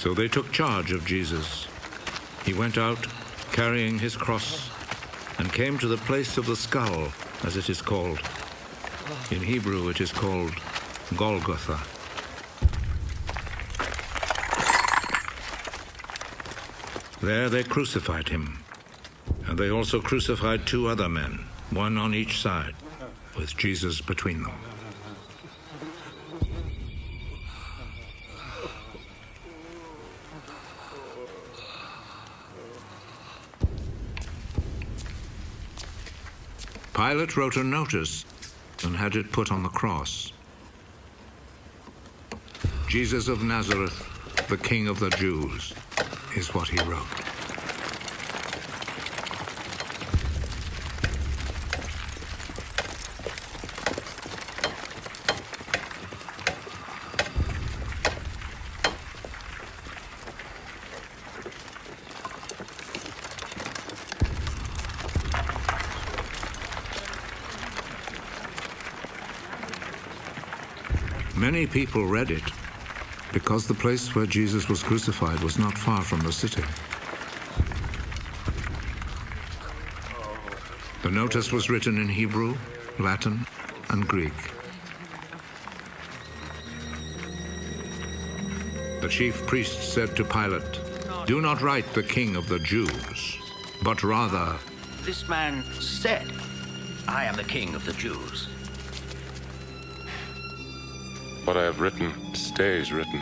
So they took charge of Jesus. He went out carrying his cross and came to the place of the skull, as it is called. In Hebrew it is called Golgotha. There they crucified him, and they also crucified 2 other men, one on each side, with Jesus between them. Pilate wrote a notice and had it put on the cross. Jesus of Nazareth, the King of the Jews, is what he wrote. Many people read it because the place where Jesus was crucified was not far from the city. The notice was written in Hebrew, Latin, and Greek. The chief priest said to Pilate, "Do not write the King of the Jews, but rather..." This man said, "I am the King of the Jews." What I have written stays written.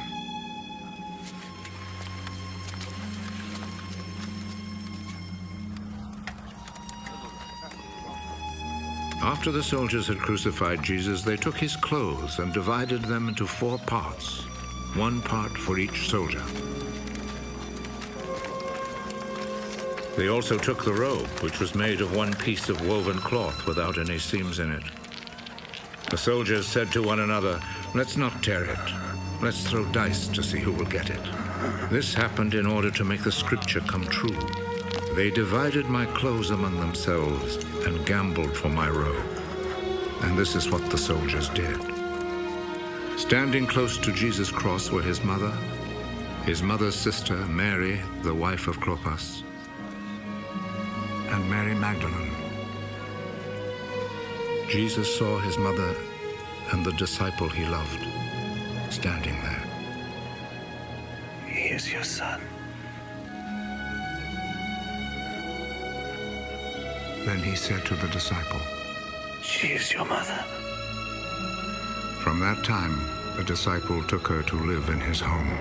After the soldiers had crucified Jesus, they took his clothes and divided them into 4 parts, 1 part for each soldier. They also took the robe, which was made of 1 piece of woven cloth without any seams in it. The soldiers said to one another, "Let's not tear it. Let's throw dice to see who will get it." This happened in order to make the scripture come true. They divided my clothes among themselves and gambled for my robe. And this is what the soldiers did. Standing close to Jesus' cross were his mother's sister, Mary, the wife of Clopas, and Mary Magdalene. Jesus saw his mother and the disciple he loved standing there. "He is your son." Then he said to the disciple, "She is your mother." From that time, the disciple took her to live in his home.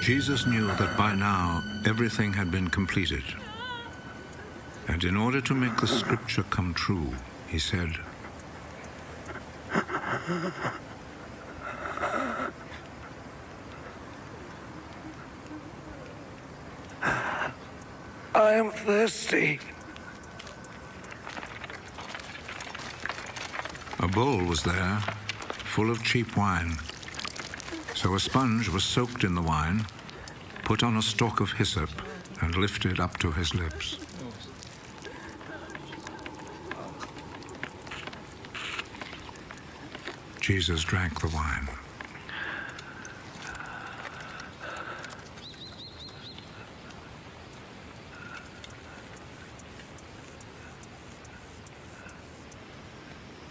Jesus knew that by now everything had been completed. And in order to make the scripture come true, he said, "I am thirsty." A bowl was there, full of cheap wine. So a sponge was soaked in the wine, put on a stalk of hyssop, and lifted up to his lips. Jesus drank the wine.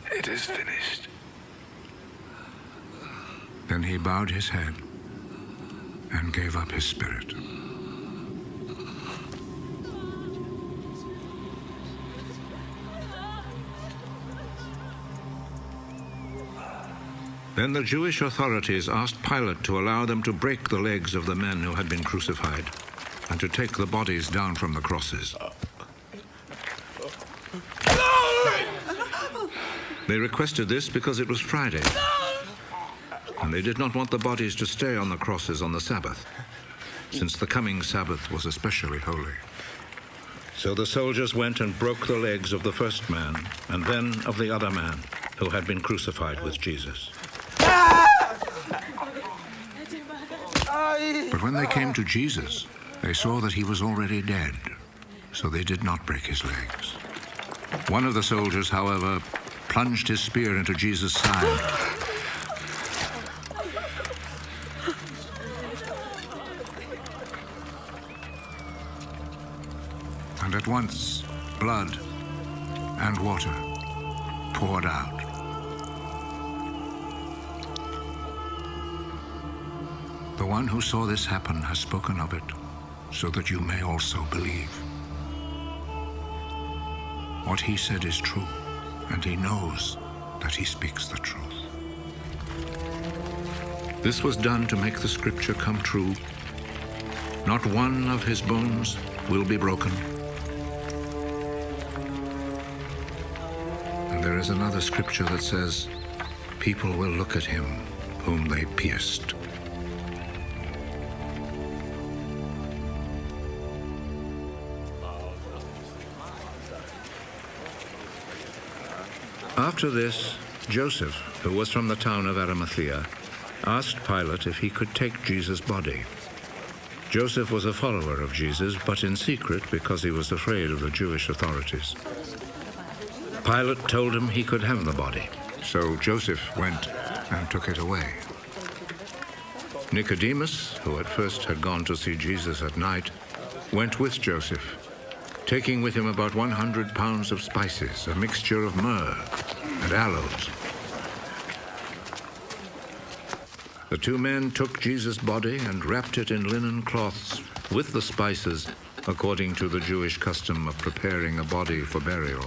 "It is finished." Then he bowed his head and gave up his spirit. Then the Jewish authorities asked Pilate to allow them to break the legs of the men who had been crucified and to take the bodies down from the crosses. They requested this because it was Friday, and they did not want the bodies to stay on the crosses on the Sabbath, since the coming Sabbath was especially holy. So the soldiers went and broke the legs of the first man, and then of the other man who had been crucified with Jesus. But when they came to Jesus, they saw that he was already dead, so they did not break his legs. One of the soldiers, however, plunged his spear into Jesus' side, And at once, blood and water poured out. The one who saw this happen has spoken of it, so that you may also believe. What he said is true, and he knows that he speaks the truth. This was done to make the scripture come true. Not one of his bones will be broken. And there is another scripture that says, people will look at him whom they pierced. After this, Joseph, who was from the town of Arimathea, asked Pilate if he could take Jesus' body. Joseph was a follower of Jesus, but in secret because he was afraid of the Jewish authorities. Pilate told him he could have the body, so Joseph went and took it away. Nicodemus, who at first had gone to see Jesus at night, went with Joseph, taking with him about 100 pounds of spices, a mixture of myrrh and aloes. The two men took Jesus' body and wrapped it in linen cloths with the spices, according to the Jewish custom of preparing a body for burial.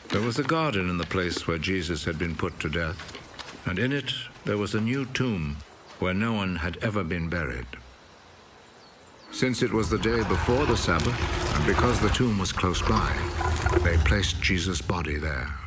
There was a garden in the place where Jesus had been put to death, and in it there was a new tomb where no one had ever been buried. Since it was the day before the Sabbath, and because the tomb was close by, they placed Jesus' body there.